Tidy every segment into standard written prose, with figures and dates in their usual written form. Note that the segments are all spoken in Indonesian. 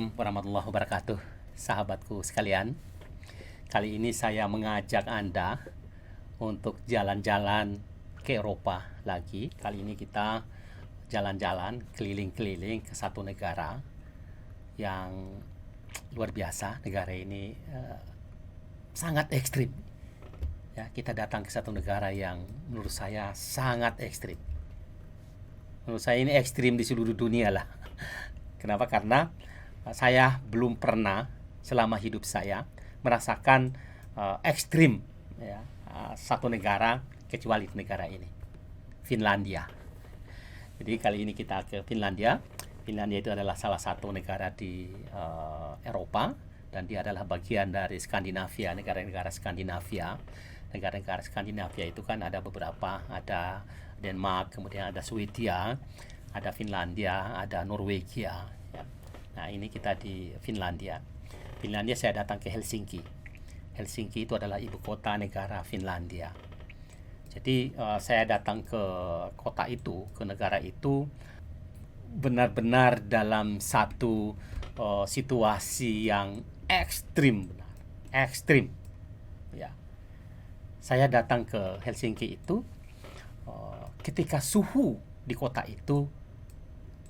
Assalamualaikum warahmatullahi wabarakatuh, sahabatku sekalian. Kali ini saya mengajak Anda untuk jalan-jalan ke Eropa lagi. Kali ini kita jalan-jalan keliling-keliling ke satu negara yang luar biasa. Negara ini sangat ekstrim. Ya, kita datang ke satu negara yang menurut saya sangat ekstrim. Menurut saya ini ekstrim di seluruh dunia lah. Kenapa? Karena saya belum pernah selama hidup saya merasakan ekstrim ya, satu negara kecuali negara ini, Finlandia. Jadi kali ini kita ke Finlandia. Finlandia itu adalah salah satu negara di Eropa, dan dia adalah bagian dari Skandinavia, negara-negara Skandinavia. Negara-negara Skandinavia itu kan ada beberapa, ada Denmark, kemudian ada Swedia, ada Finlandia, ada Norwegia. Ya. Nah, ini kita di Finlandia. Finlandia saya datang ke Helsinki. Helsinki itu adalah ibu kota negara Finlandia. Jadi saya datang ke kota itu, ke negara itu, benar-benar dalam satu situasi yang ekstrim, benar, ekstrim. Ya, saya datang ke Helsinki itu ketika suhu di kota itu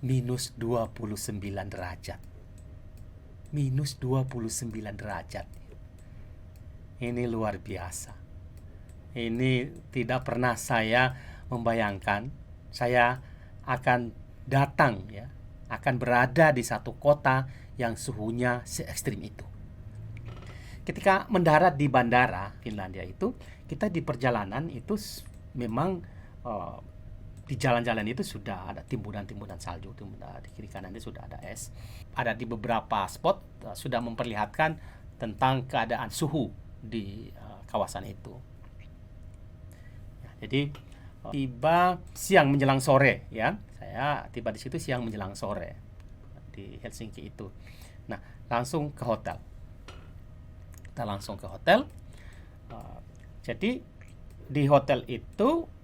minus 29 derajat. Minus 29 derajat. Ini luar biasa. Ini tidak pernah saya membayangkan saya akan datang ya, akan berada di satu kota yang suhunya se-ekstrim itu. Ketika mendarat di bandara Finlandia itu, kita di perjalanan itu memang di jalan-jalan itu sudah ada timbunan-timbunan salju, di kiri kanan itu sudah ada es. Ada di beberapa spot sudah memperlihatkan tentang keadaan suhu di kawasan itu. Ya, jadi tiba siang menjelang sore ya. Saya tiba di situ siang menjelang sore di Helsinki itu. Nah, langsung ke hotel. Kita langsung ke hotel. Jadi di hotel itu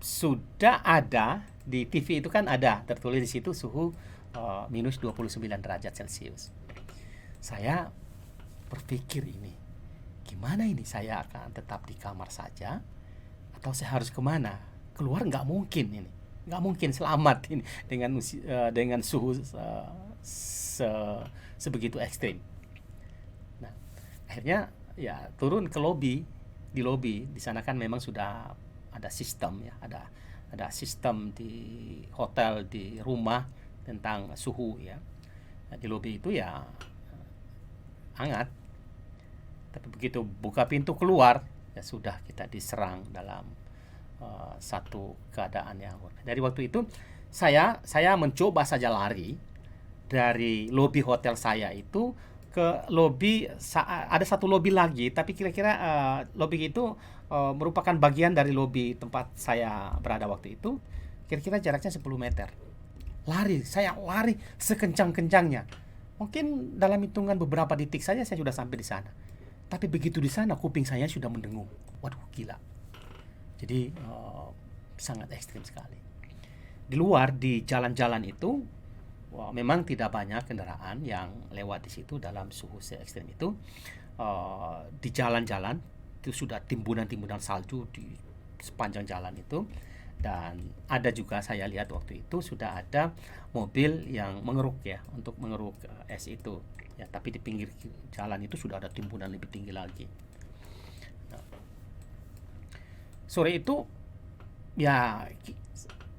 sudah ada di TV itu kan ada tertulis di situ suhu minus 29 derajat Celcius. Saya berpikir ini, gimana ini saya akan tetap di kamar saja atau saya harus kemana? Keluar nggak mungkin ini, nggak mungkin selamat ini dengan suhu sebegitu ekstrim. Nah, akhirnya ya turun ke lobi. Di lobi di sana kan memang sudah ada sistem ya, ada sistem di hotel, di rumah tentang suhu ya. Nah, di lobi itu ya hangat. Tapi begitu buka pintu keluar ya sudah kita diserang dalam satu keadaan yang dari waktu itu saya mencoba saja lari dari lobi hotel saya itu ke lobi, ada satu lobi lagi, tapi kira-kira lobi itu merupakan bagian dari lobi tempat saya berada waktu itu. Kira-kira jaraknya 10 meter. Saya lari sekencang-kencangnya. Mungkin dalam hitungan beberapa detik saja saya sudah sampai di sana. Tapi begitu di sana kuping saya sudah mendengung. Waduh, gila. Jadi sangat ekstrim sekali. Di luar, di jalan-jalan itu memang tidak banyak kendaraan yang lewat di situ dalam suhu se-ekstrim itu. Di jalan-jalan itu sudah timbunan-timbunan salju di sepanjang jalan itu, dan ada juga saya lihat waktu itu sudah ada mobil yang mengeruk ya, untuk mengeruk es itu ya, tapi di pinggir jalan itu sudah ada timbunan lebih tinggi lagi. Nah, sore itu ya,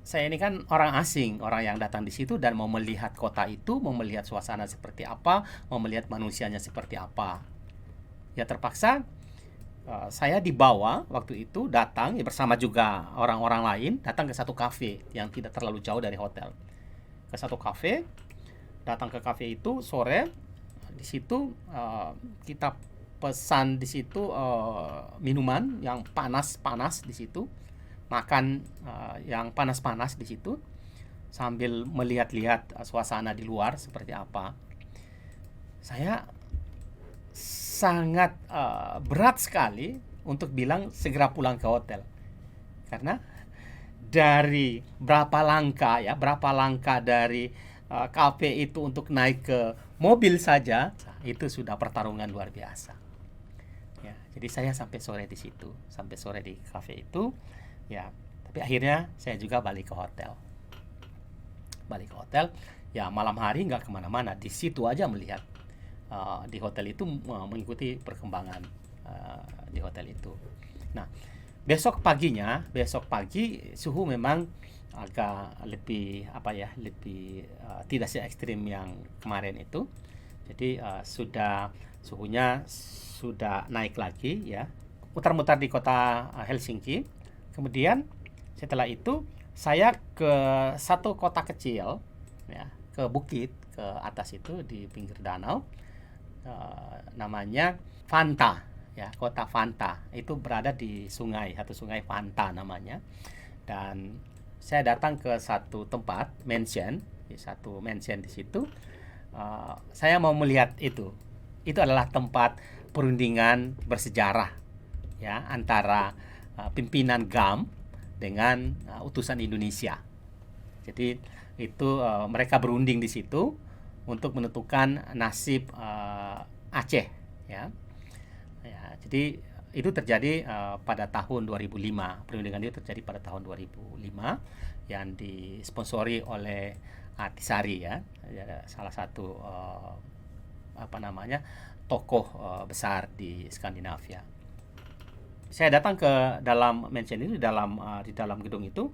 saya ini kan orang asing, orang yang datang di situ dan mau melihat kota itu, mau melihat suasana seperti apa, mau melihat manusianya seperti apa. Ya terpaksa saya dibawa waktu itu datang ya, bersama juga orang-orang lain, datang ke satu kafe yang tidak terlalu jauh dari hotel. Ke satu kafe, datang ke kafe itu sore. Di situ kita pesan di situ minuman yang panas-panas di situ. Makan yang panas-panas di situ sambil melihat-lihat suasana di luar seperti apa. Saya sangat berat sekali untuk bilang segera pulang ke hotel, karena dari berapa langkah dari kafe itu untuk naik ke mobil saja, itu sudah pertarungan luar biasa. Ya, jadi saya sampai sore di situ, sampai sore di kafe itu, ya. Tapi akhirnya saya juga balik ke hotel. Ya malam hari nggak kemana-mana, di situ aja melihat di hotel itu, mengikuti perkembangan di hotel itu. Nah, besok pagi suhu memang agak lebih lebih tidak se ekstrim yang kemarin itu. Jadi suhunya sudah naik lagi ya. Mutar-mutar di kota Helsinki. Kemudian setelah itu saya ke satu kota kecil ya, ke bukit ke atas itu di pinggir danau, namanya Vantaa ya, kota Vantaa itu berada di satu sungai Vantaa namanya. Dan saya datang ke satu tempat satu mansion di situ. Saya mau melihat itu adalah tempat perundingan bersejarah ya antara pimpinan GAM dengan utusan Indonesia. Jadi itu mereka berunding di situ untuk menentukan nasib Aceh ya. Jadi itu terjadi pada tahun 2005. Perundingan itu terjadi pada tahun 2005 yang disponsori oleh Artisari ya, salah satu tokoh besar di Skandinavia. Saya datang ke dalam mansion ini, di dalam gedung itu.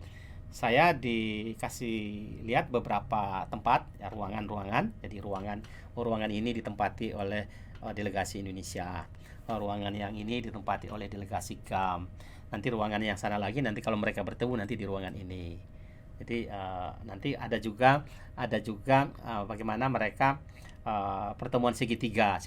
Saya dikasih lihat beberapa tempat ya, ruangan-ruangan. Jadi ruangan ini ditempati oleh delegasi Indonesia. Ruangan yang ini ditempati oleh delegasi GAM. Nanti ruangan yang sana lagi, nanti kalau mereka bertemu nanti di ruangan ini. Jadi nanti ada juga bagaimana mereka pertemuan segitiga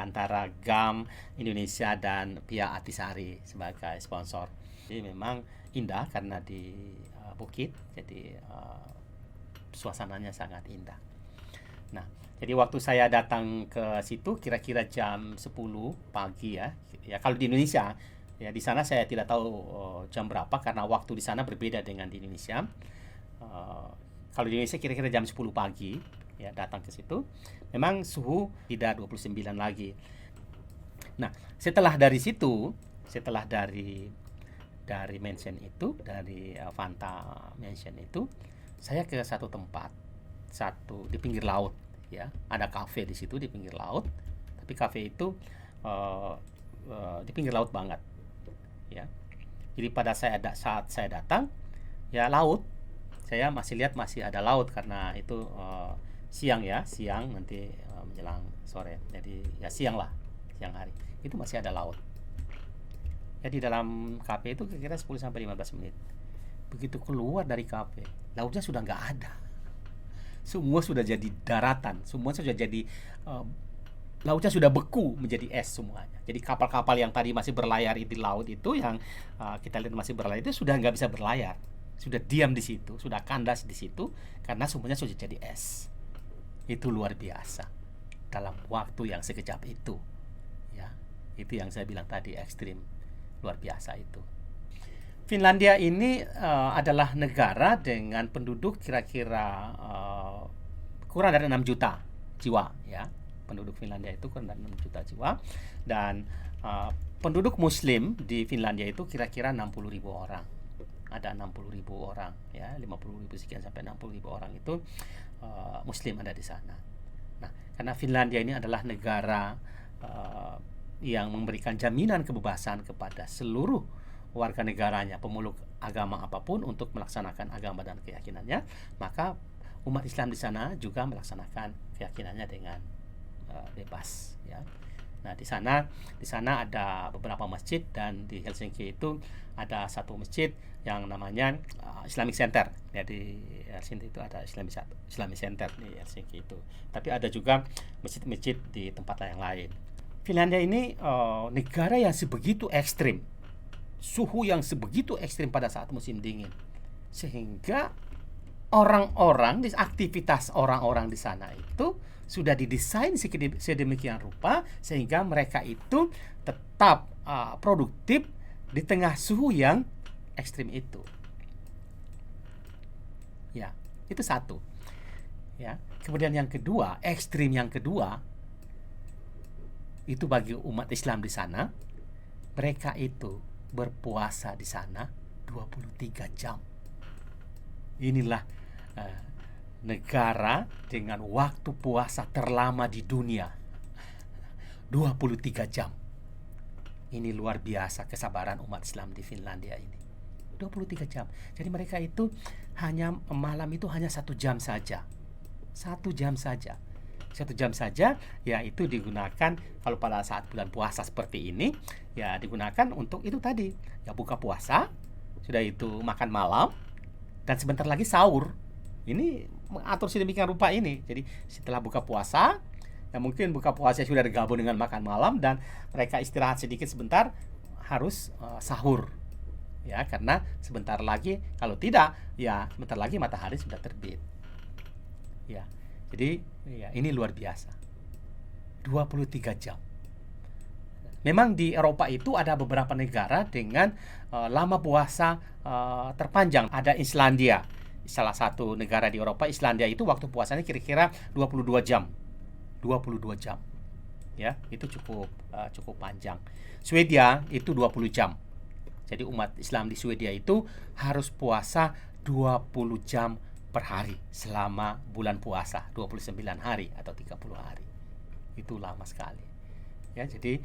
antara GAM Indonesia dan pihak Artisari sebagai sponsor. Jadi memang indah karena di bukit, jadi suasananya sangat indah. Nah, jadi waktu saya datang ke situ kira-kira jam 10 pagi ya. Ya kalau di Indonesia, ya di sana saya tidak tahu jam berapa karena waktu di sana berbeda dengan di Indonesia. Kalau di Indonesia kira-kira jam 10 pagi ya datang ke situ. Memang suhu tidak 29 lagi. Nah, setelah dari mansion itu, dari Vantaa Mansion itu, saya ke satu tempat, di pinggir laut ya. Ada kafe di situ di pinggir laut, tapi kafe itu di pinggir laut banget ya. Jadi pada saat saya datang ya, laut saya masih lihat masih ada laut karena itu siang nanti menjelang sore. Jadi ya siang hari itu masih ada laut. Ya di dalam kafe itu kira-kira 10-15 menit. Begitu keluar dari kafe, lautnya sudah nggak ada. Semua sudah jadi daratan, semua sudah jadi lautnya sudah beku menjadi es semuanya. Jadi kapal-kapal yang tadi masih berlayar di laut itu, yang kita lihat masih berlayar itu sudah nggak bisa berlayar, sudah diam di situ, sudah kandas di situ karena semuanya sudah jadi es. Itu luar biasa dalam waktu yang sekejap itu. Ya, itu yang saya bilang tadi, ekstrim. Luar biasa itu. Finlandia ini adalah negara dengan penduduk kira-kira kurang dari 6 juta jiwa ya. Penduduk Finlandia itu kurang dari 6 juta jiwa, dan penduduk muslim di Finlandia itu kira-kira 60.000 orang. Ada 60.000 orang ya, 50.000 sekian sampai 60.000 orang itu muslim ada di sana. Nah, karena Finlandia ini adalah negara yang memberikan jaminan kebebasan kepada seluruh warga negaranya, pemeluk agama apapun, untuk melaksanakan agama dan keyakinannya, maka umat Islam di sana juga melaksanakan keyakinannya dengan bebas ya. Nah, di sana ada beberapa masjid, dan di Helsinki itu ada satu masjid yang namanya Islamic Center. Jadi Helsinki itu ada Islamic Center di Helsinki itu. Tapi ada juga masjid-masjid di tempat yang lain. Finlandia ini negara yang sebegitu ekstrim, suhu yang sebegitu ekstrim pada saat musim dingin, sehingga aktivitas orang-orang di sana itu sudah didesain sedemikian rupa sehingga mereka itu tetap produktif di tengah suhu yang ekstrim itu. Ya, itu satu. Ya. Kemudian yang kedua, ekstrim yang kedua, itu bagi umat Islam di sana, mereka itu berpuasa di sana 23 jam. Inilah negara dengan waktu puasa terlama di dunia, 23 jam. Ini luar biasa kesabaran umat Islam di Finlandia ini. 23 jam. Jadi mereka itu hanya malam itu hanya 1 jam saja. 1 jam saja. 1 jam saja, ya itu digunakan kalau pada saat bulan puasa seperti ini, ya digunakan untuk itu tadi, ya buka puasa, sudah itu makan malam, dan sebentar lagi sahur. Ini mengatur sedemikian rupa ini. Jadi setelah buka puasa, ya mungkin buka puasa sudah digabung dengan makan malam, dan mereka istirahat sedikit sebentar, harus sahur. Ya, karena sebentar lagi, kalau tidak, ya sebentar lagi matahari sudah terbit. Ya, jadi ya ini luar biasa. 23 jam. Memang di Eropa itu ada beberapa negara dengan lama puasa terpanjang. Ada Islandia, salah satu negara di Eropa. Islandia itu waktu puasanya kira-kira 22 jam. 22 jam. Ya, itu cukup panjang. Swedia itu 20 jam. Jadi umat Islam di Swedia itu harus puasa 20 jam per hari selama bulan puasa, 29 hari atau 30 hari. Itu lama sekali. Ya, jadi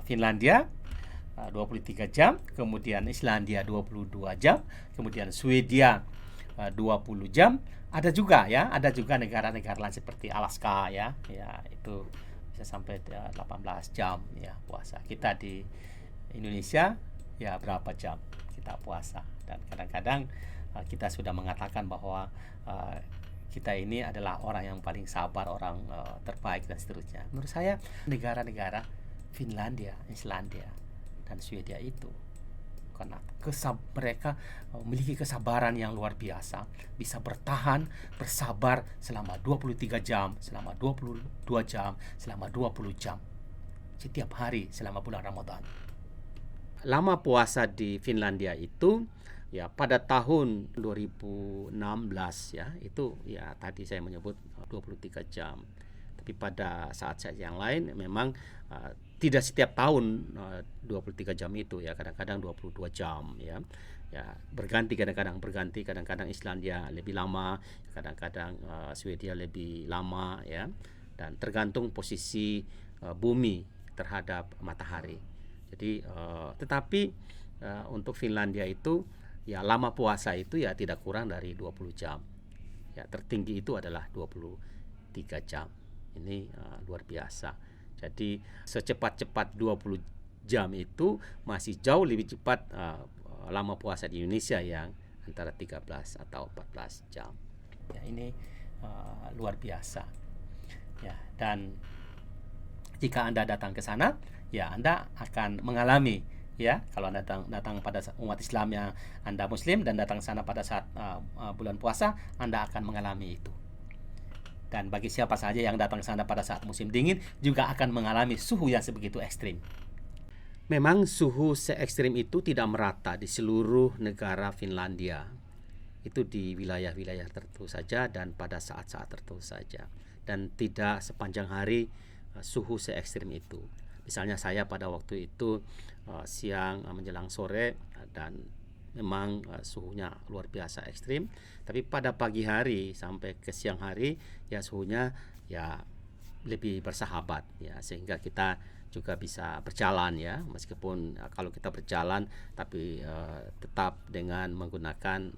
Finlandia 23 jam, kemudian Islandia 22 jam, kemudian Swedia 20 jam. Ada juga negara-negara lain seperti Alaska ya itu bisa sampai 18 jam ya puasa. Kita di Indonesia ya berapa jam kita puasa, dan kadang-kadang kita sudah mengatakan bahwa kita ini adalah orang yang paling sabar, orang terbaik dan seterusnya. Menurut saya negara-negara Finlandia, Islandia dan Swedia itu karena mereka memiliki kesabaran yang luar biasa, bisa bertahan, bersabar selama 23 jam, selama 22 jam, selama 20 jam setiap hari selama bulan Ramadan. Lama puasa di Finlandia itu ya pada tahun 2016 ya itu ya tadi saya menyebut 23 jam. Tapi pada saat-saat yang lain memang tidak setiap tahun 23 jam itu ya, kadang-kadang 22 jam ya. Ya, berganti kadang-kadang Islandia lebih lama, kadang-kadang Swedia lebih lama ya. Dan tergantung posisi bumi terhadap matahari. Jadi tetapi untuk Finlandia itu ya lama puasa itu ya tidak kurang dari 20 jam. Ya, tertinggi itu adalah 23 jam. Ini luar biasa. Jadi secepat-cepat 20 jam itu masih jauh lebih cepat lama puasa di Indonesia yang antara 13 atau 14 jam. Ya, ini luar biasa. Ya, dan jika Anda datang ke sana, ya Anda akan mengalami ya, kalau Anda datang pada umat Islam yang Anda Muslim dan datang sana pada saat bulan puasa, Anda akan mengalami itu. Dan bagi siapa saja yang datang ke sana pada saat musim dingin juga akan mengalami suhu yang sebegitu ekstrim. Memang suhu se-ekstrim itu tidak merata di seluruh negara Finlandia. Itu di wilayah-wilayah tertentu saja dan pada saat-saat tertentu saja. Dan tidak sepanjang hari suhu se-ekstrim itu. Misalnya saya pada waktu itu siang menjelang sore dan memang suhunya luar biasa ekstrim, tapi pada pagi hari sampai ke siang hari ya suhunya ya lebih bersahabat ya, sehingga kita juga bisa berjalan ya, meskipun kalau kita berjalan tapi tetap dengan menggunakan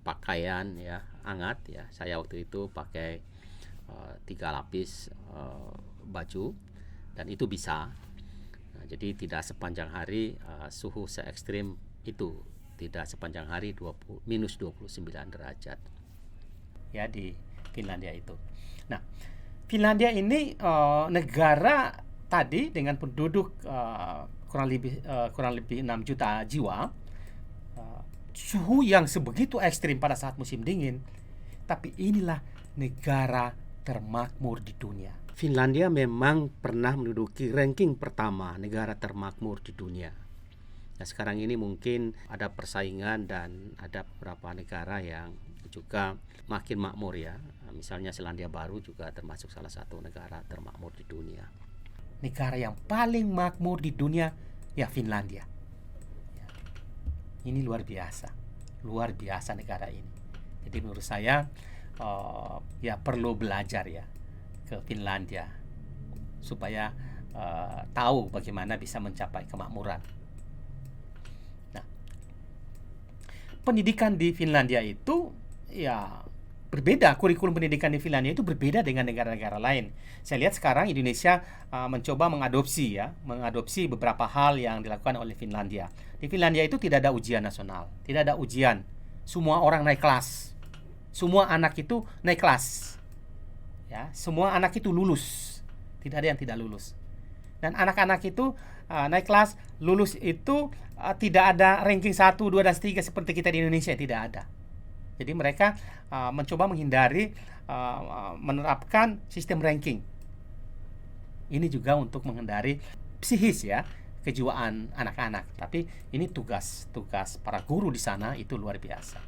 pakaian ya hangat ya. Saya waktu itu pakai 3 lapis baju dan itu bisa. Nah, jadi tidak sepanjang hari suhu se-ekstrim itu, tidak sepanjang hari minus 29 derajat ya di Finlandia itu. Nah, Finlandia ini negara tadi dengan penduduk kurang lebih 6 juta jiwa, suhu yang sebegitu ekstrim pada saat musim dingin, tapi inilah negara termakmur di dunia. Finlandia memang pernah menduduki ranking pertama negara termakmur di dunia. Nah, sekarang ini mungkin ada persaingan dan ada beberapa negara yang juga makin makmur ya. Misalnya Selandia Baru juga termasuk salah satu negara termakmur di dunia. Negara yang paling makmur di dunia ya Finlandia. Ini luar biasa negara ini. Jadi menurut saya ya perlu belajar ya ke Finlandia supaya tahu bagaimana bisa mencapai kemakmuran. Nah, pendidikan di Finlandia itu ya berbeda, kurikulum pendidikan di Finlandia itu berbeda dengan negara-negara lain. Saya lihat sekarang Indonesia mencoba mengadopsi beberapa hal yang dilakukan oleh Finlandia. Di Finlandia itu tidak ada ujian nasional, tidak ada ujian. Semua orang naik kelas. Semua anak itu naik kelas. Ya, semua anak itu lulus. Tidak ada yang tidak lulus. Dan anak-anak itu naik kelas, lulus itu tidak ada ranking 1, 2, dan 3 seperti kita di Indonesia, tidak ada. Jadi mereka mencoba menghindari menerapkan sistem ranking. Ini juga untuk menghindari psikis ya, kejiwaan anak-anak. Tapi ini tugas para guru di sana itu luar biasa.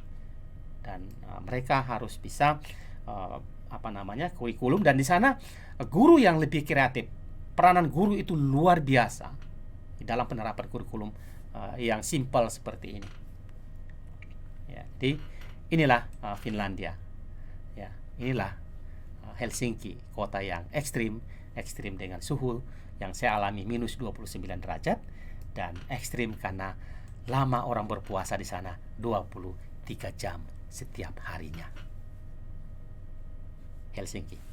Dan mereka harus bisa kurikulum, dan di sana guru yang lebih kreatif. Peranan guru itu luar biasa di dalam penerapan kurikulum yang simpel seperti ini. Ya, jadi inilah Finlandia. Ya, inilah Helsinki, kota yang ekstrim dengan suhu yang saya alami minus 29 derajat, dan ekstrim karena lama orang berpuasa di sana 23 jam setiap harinya. Helsinki.